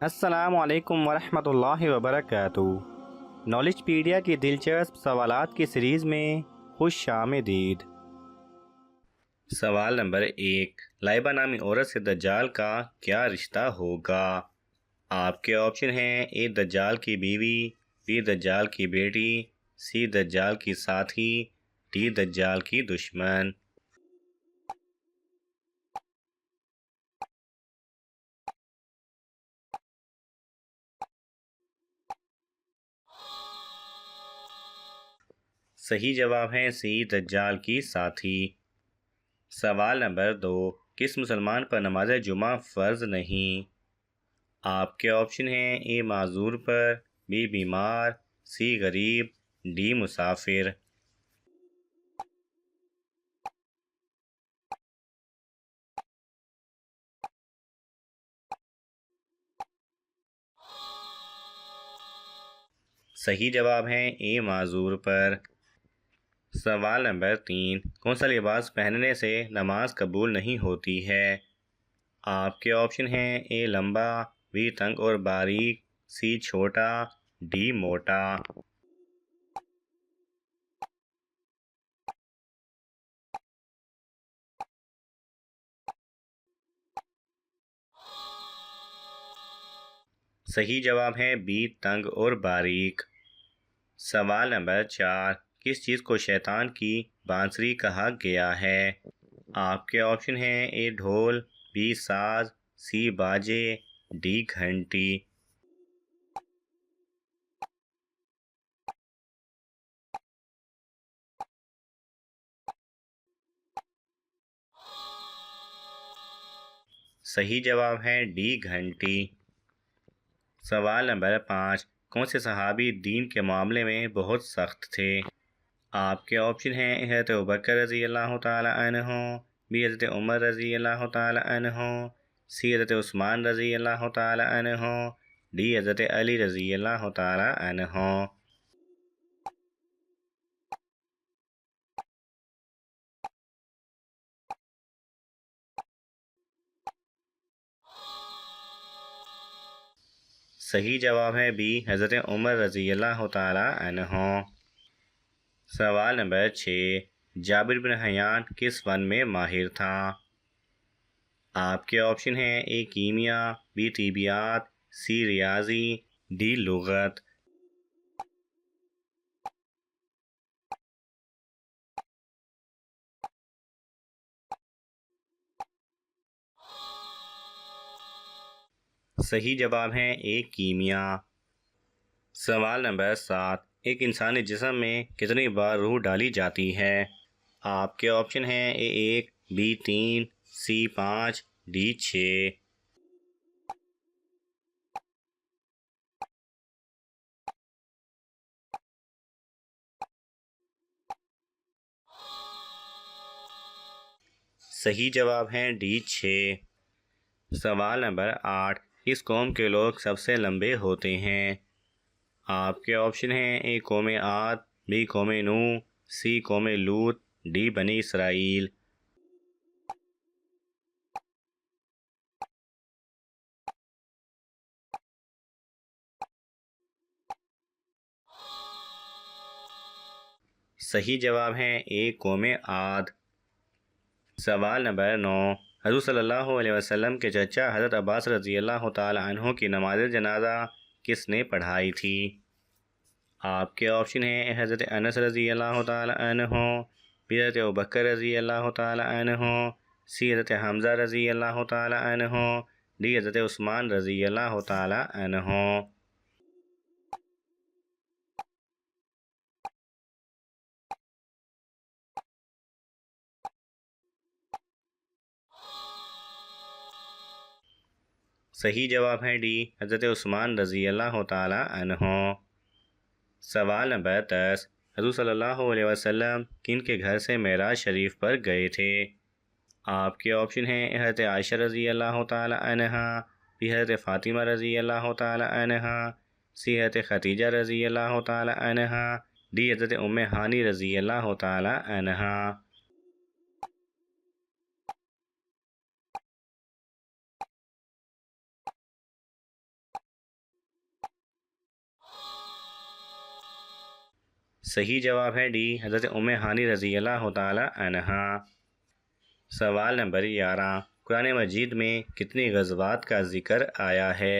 अस्सलाम वालेकुम वरहमतुल्लाहि वबरकातुहू। नॉलेजपीडिया की दिलचस्प सवालात की सीरीज़ में खुश आमदीद। सवाल नंबर 1, लाइबा नामी औरत से दज्जाल का क्या रिश्ता होगा? आपके ऑप्शन हैं ए दज्जाल की बीवी, बी दज्जाल की बेटी, सी दज्जाल की साथी, डी दज्जाल की दुश्मन। सही जवाब है सी दज्जाल की साथी। सवाल नंबर 2, किस मुसलमान पर नमाज जुमा फ़र्ज नहीं? आपके ऑप्शन हैं ए माजूर पर, बी बीमार, सी गरीब, डी मुसाफिर। सही जवाब है ए माजूर पर। सवाल नंबर 3, कौन सा लिबास पहनने से नमाज कबूल नहीं होती है? आपके ऑप्शन हैं ए लंबा, बी तंग और बारीक, सी छोटा, डी मोटा। सही जवाब है बी तंग और बारीक। सवाल नंबर 4, किस चीज़ को शैतान की बांसुरी कहा गया है? आपके ऑप्शन हैं ए ढोल, बी साज, सी बाजे, डी घंटी। सही जवाब है डी घंटी। सवाल नंबर 5, कौन से सहाबी दीन के मामले में बहुत सख्त थे? आपके ऑप्शन हैं हज़रत अबू बकर रज़ी अल्लाह तआला अन्हु, बी हज़रत उमर रज़ी अल्लाह तआला अन्हु, सी हज़रत उस्मान रज़ी अल्लाह तआला अन्हु, डी हज़रत अली रज़ी अल्लाह तआला अन्हु। सही जवाब है बी हज़रत उमर रज़ी अल्लाह तआला अन्हु। सवाल नंबर 6, जाबिर बिन हयान किस वन में माहिर था? आपके ऑप्शन हैं ए कीमिया, बी तिबियात, सी रियाजी, डी लुगत। सही जवाब है ए कीमिया। सवाल नंबर 7, एक इंसानी जिस्म में कितनी बार रूह डाली जाती है? आपके ऑप्शन हैं ए 1, बी 3, सी 5, डी 6। सही जवाब है डी 6। सवाल नंबर 8, किस कौम के लोग सबसे लंबे होते हैं? आपके ऑप्शन हैं ए कौम आद, बी कौम नूह, सी कौम लूत, डी बनी इसराइल। सही जवाब है ए कौम आद। सवाल नंबर 9, हज़रत सल्लल्लाहु अलैहि वसल्लम के चचा हज़रत अब्बास रज़ी अल्लाह तआला अन्हु की नमाज जनाजा किसने पढ़ाई थी? आपके ऑप्शन हैं हज़रत अनस रज़ी अल्लाह तआला अन्हु, बी हज़रत अबू बकर रज़ी अल्लाह तआला अन्हु, सी हज़रत हमज़ा रज़ी अल्लाह तआला अन्हु, डी हज़रत उस्मान रज़ी अल्लाह तआला अन्हु। सही जवाब है डी हज़रत उस्मान रज़ी अल्लाह तआला अन्हु। सवाल नंबर 10, हज़रत सल्लल्लाहु अलैहि वसल्लम किन के घर से मेराज शरीफ पर गए थे? आपके ऑप्शन हैं हज़रत आयशा रज़ी अल्लाह तआला अन्हा, बी हज़रत फ़ातिमा रज़ी अल्लाह तआला अन्हा, सी हज़रत खदीजा रज़ी अल्लाह तआला अन्हा, डी हज़रत उम्मे हानी रज़ी अल्लाह तआला अन्हा। सही जवाब है डी, हज़रत उम्मे हानी रज़ी अल्लाह तआला अन्हा। सवाल नंबर 11, कुरान मजीद में कितनी ग़ज़वात का ज़िक्र आया है?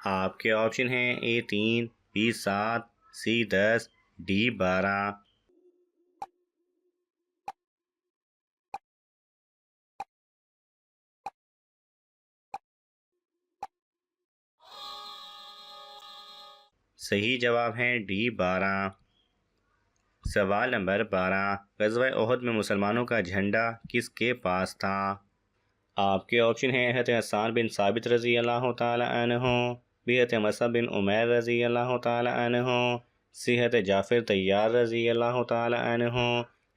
आपके ऑप्शन हैं ए 3, बी 7, सी 10, डी 12। सही जवाब है डी 12। सवाल नंबर 12, ग़ज़वा उहद में मुसलमानों का झंडा किसके पास था? आपके ऑप्शन हैं हज़रत हसन बिन साबित रज़ी अल्लाह तआला अन्हु, बी हज़रत मसअब बिन उमैर रज़ी अल्लाह तआला अन्हु, सी हज़रत जाफ़िर तैयार रज़ी अल्लाह तआला अन्हु,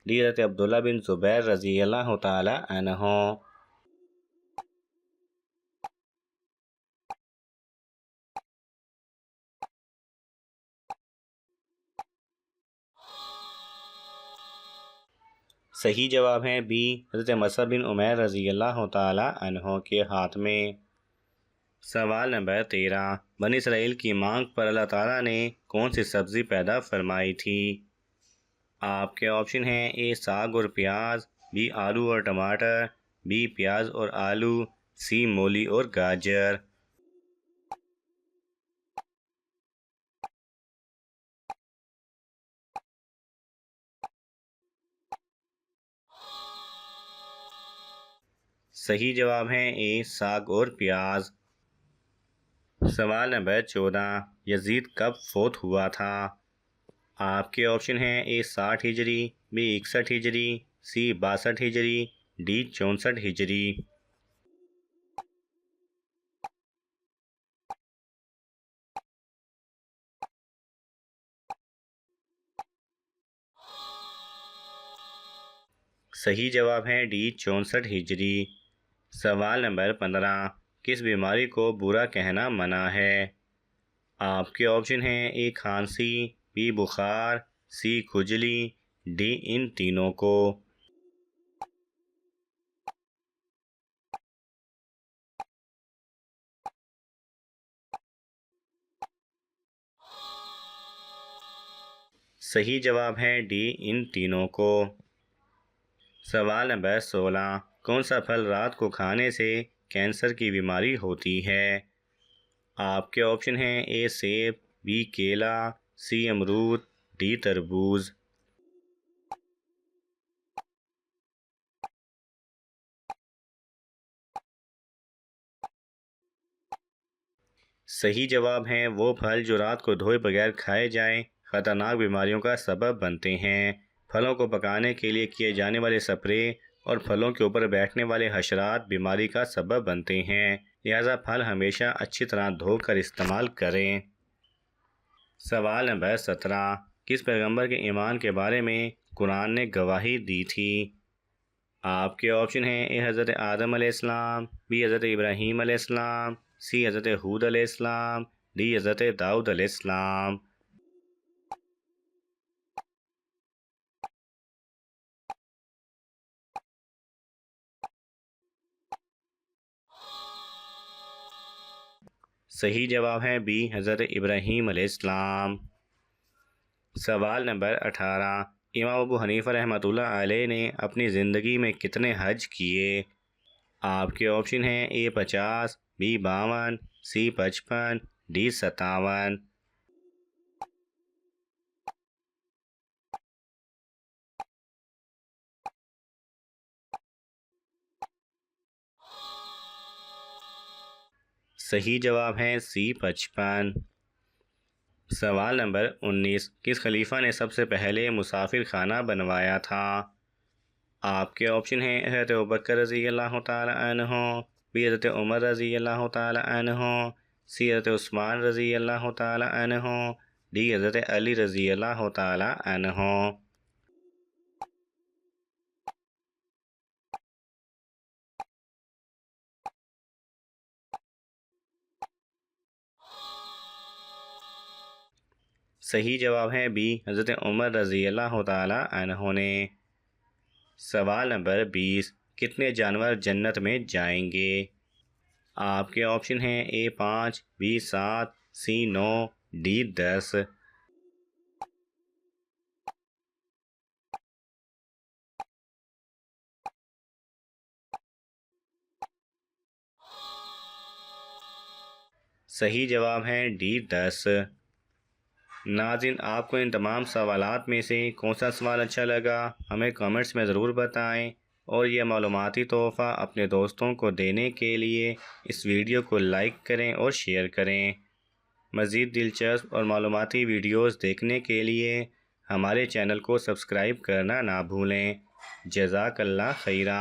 डी हज़रत अब्दुल्ला बिन ज़ुबैर रज़ी अल्लाह तआला अन्हु। सही जवाब है बी, हज़रत मसअब बिन उमैर रज़ी अल्लाह तआला अन्हु के हाथ में। सवाल नंबर 13, बनी इसराइल की मांग पर अल्लाह ताला ने कौन सी सब्ज़ी पैदा फरमाई थी? आपके ऑप्शन हैं ए साग और प्याज, बी आलू और टमाटर, बी प्याज और आलू, सी मूली और गाजर। सही जवाब है ए साग और प्याज। सवाल नंबर 14, यजीद कब फोत हुआ था? आपके ऑप्शन हैं ए 60 हिजरी, बी 61 हिजरी, सी 62 हिजरी, डी 64 हिजरी। सही जवाब है डी 64 हिजरी। सवाल नंबर 15, किस बीमारी को बुरा कहना मना है? आपके ऑप्शन हैं ए खांसी, बी बुखार, सी खुजली, डी इन तीनों को। सही जवाब है डी इन तीनों को। सवाल नंबर 16, कौन सा फल रात को खाने से कैंसर की बीमारी होती है? आपके ऑप्शन हैं ए सेब, बी केला, सी अमरूद, डी तरबूज। सही जवाब हैं वो फल जो रात को धोए बगैर खाए जाएं, ख़तरनाक बीमारियों का सबब बनते हैं। फलों को पकाने के लिए किए जाने वाले स्प्रे और फलों के ऊपर बैठने वाले हशरात बीमारी का सबब बनते हैं। लिहाजा फल हमेशा अच्छी तरह धोकर इस्तेमाल करें। सवाल नंबर 17, किस पैगंबर के ईमान के बारे में कुरान ने गवाही दी थी? आपके ऑप्शन हैं ए हज़रत आदम अलैहिस्सलाम, बी हज़रत इब्राहीम अलैहिस्सलाम, सी हज़रत हूद अलैहिस्सलाम, डी हज़रत दाऊद अलैहिस्सलाम। सही जवाब है बी हज़रत इब्राहीम अलैहिस्सलाम। सवाल नंबर 18, इमाम अबू हनीफ़ा रहमतुल्लाह अलैह ने अपनी ज़िंदगी में कितने हज किए? आपके ऑप्शन हैं ए 50, बी 52, सी 55, डी 57। सही जवाब है सी 55। सवाल नंबर 19, किस खलीफा ने सबसे पहले मुसाफिर खाना बनवाया था? आपके ऑप्शन हैं हज़रत अबू बकर रज़ी अल्लाह तआला अन्हु, बी हज़रत उमर रज़ी अल्लाह तआला अन्हु, सी हज़रत उस्मान रज़ी अल्लाह तआला अन्हु, डी हज़रत अली रज़ी अल्लाह तआला अन्हु। सही जवाब है बी हज़रत उमर रज़ी अल्लाह तआला अन्हु ने। सवाल नंबर 20, कितने जानवर जन्नत में जाएंगे? आपके ऑप्शन हैं ए 5, बी 7, सी 9, डी 10। सही जवाब है डी 10। नाज़रीन, आपको इन तमाम सवालात में से कौन सा सवाल अच्छा लगा हमें कमेंट्स में ज़रूर बताएं, और यह मालूमाती तोहफ़ा अपने दोस्तों को देने के लिए इस वीडियो को लाइक करें और शेयर करें। मज़ीद दिलचस्प और मालूमाती वीडियोज़ देखने के लिए हमारे चैनल को सब्सक्राइब करना ना भूलें। जज़ाकल्लाह खैरा।